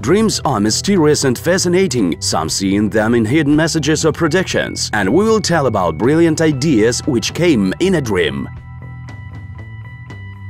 Dreams are mysterious and fascinating, some see in them in hidden messages or predictions, and we will tell about brilliant ideas which came in a dream.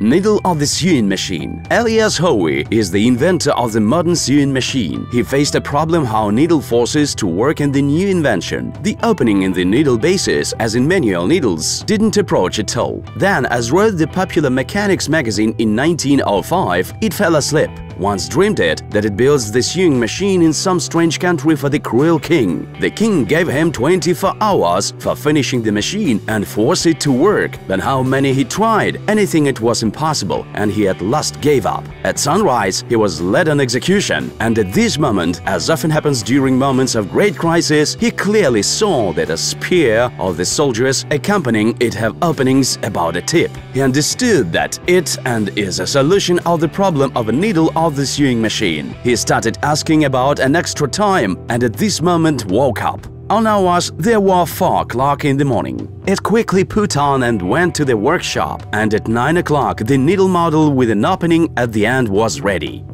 Needle of the sewing machine. Elias Howe is the inventor of the modern sewing machine. He faced a problem how needle forces to work in the new invention. The opening in the needle bases, as in manual needles, didn't approach at all. Then, as wrote the popular Mechanics magazine in 1905, it fell asleep. Once dreamed it that it builds the sewing machine in some strange country for the cruel king. The king gave him 24 hours for finishing the machine and force it to work. But how many he tried, anything it was impossible, and he at last gave up. At sunrise, he was led on execution, and at this moment, as often happens during moments of great crisis, he clearly saw that a spear of the soldiers accompanying it have openings about a tip. He understood that it and is a solution of the problem of a needle of the sewing machine. He started asking about an extra time and at this moment woke up. On hours, there were 4 o'clock in the morning. It quickly put on and went to the workshop, and at 9 o'clock the needle model with an opening at the end was ready.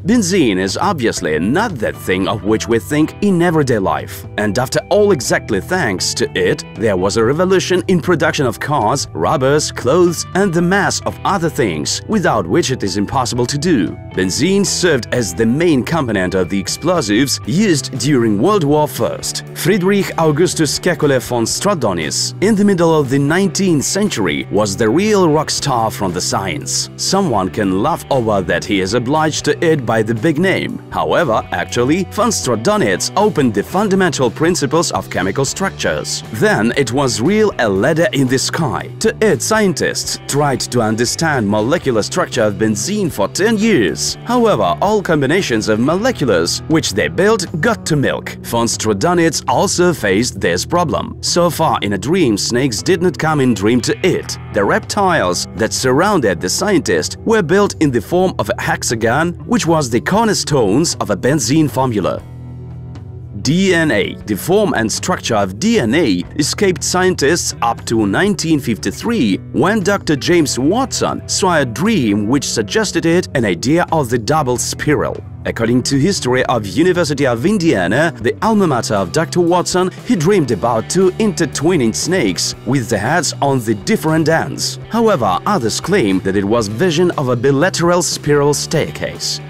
Benzene is obviously not that thing of which we think in everyday life. And after all, exactly thanks to it, there was a revolution in production of cars, rubbers, clothes and the mass of other things, without which it is impossible to do. Benzene served as the main component of the explosives used during World War I. Friedrich Augustus Kekulé von Stradonis, in the middle of the 19th century, was the real rock star from the science. Someone can laugh over that he is obliged to it by the big name. However, actually, von Stradonitz opened the fundamental principles of chemical structures. Then it was real a ladder in the sky. To it, scientists tried to understand molecular structure of benzene for 10 years. However, all combinations of moleculars which they built got to milk. Von Stradonitz also faced this problem. So far in a dream, snakes did not come in dream to it. The reptiles that surrounded the scientist were built in the form of a hexagon, which was the cornerstones of a benzene formula. DNA. The form and structure of DNA escaped scientists up to 1953, when Dr. James Watson saw a dream which suggested it an idea of the double spiral. According to History of University of Indiana, the alma mater of Dr. Watson, he dreamed about 2 intertwining snakes with the heads on the different ends. However, others claim that it was vision of a bilateral spiral staircase.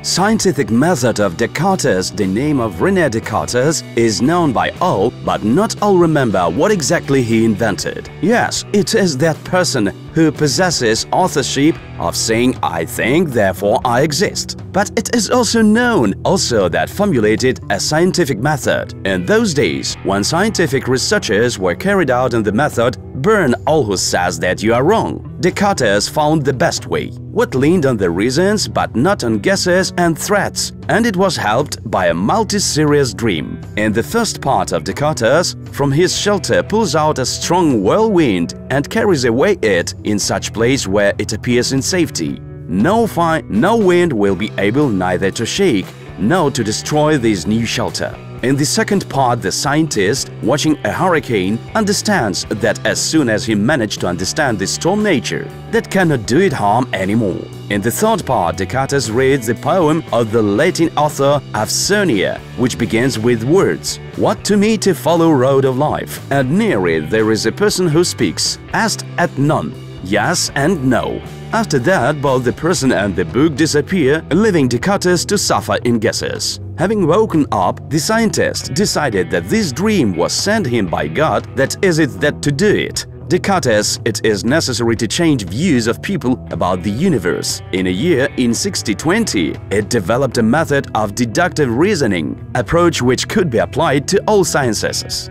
Scientific method of Descartes. The name of René Descartes is known by all, but not all remember what exactly he invented. Yes, it is that person who possesses authorship of saying "I think, therefore I exist." But it is also known that formulated a scientific method. In those days, when scientific researches were carried out in the method, burn all who says that you are wrong. Descartes found the best way. What leaned on the reasons but not on guesses and threats, and it was helped by a multi-serious dream. In the first part of Descartes, from his shelter pulls out a strong whirlwind and carries away it in such place where it appears in safety. No wind will be able neither to shake nor to destroy this new shelter. In the second part, the scientist, watching a hurricane, understands that as soon as he managed to understand the storm nature, that cannot do it harm anymore. In the third part, Descartes reads the poem of the Latin author Avicenna, which begins with words, "What to me to follow road of life," and near it there is a person who speaks, "Est et non," yes and no. After that, both the person and the book disappear, leaving Descartes to suffer in guesses. Having woken up, the scientist decided that this dream was sent him by God, that is it that to do it. Descartes, it is necessary to change views of people about the universe. In a year, in 1620, it developed a method of deductive reasoning, approach which could be applied to all sciences.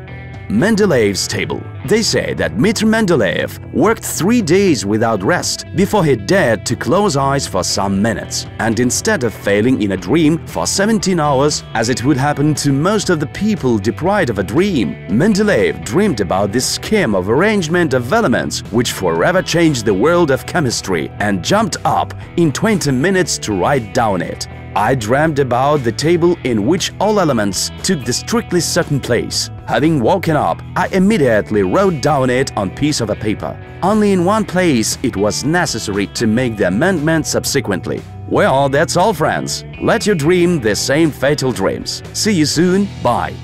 Mendeleev's table. They say that Dmitri Mendeleev worked 3 days without rest before he dared to close eyes for some minutes, and instead of failing in a dream for 17 hours, as it would happen to most of the people deprived of a dream, Mendeleev dreamed about this scheme of arrangement of elements which forever changed the world of chemistry, and jumped up in 20 minutes to write down it. I dreamed about the table in which all elements took the strictly certain place. Having woken up, I immediately wrote down it on piece of a paper. Only in one place it was necessary to make the amendment subsequently. Well, that's all, friends. Let you dream the same fatal dreams. See you soon. Bye.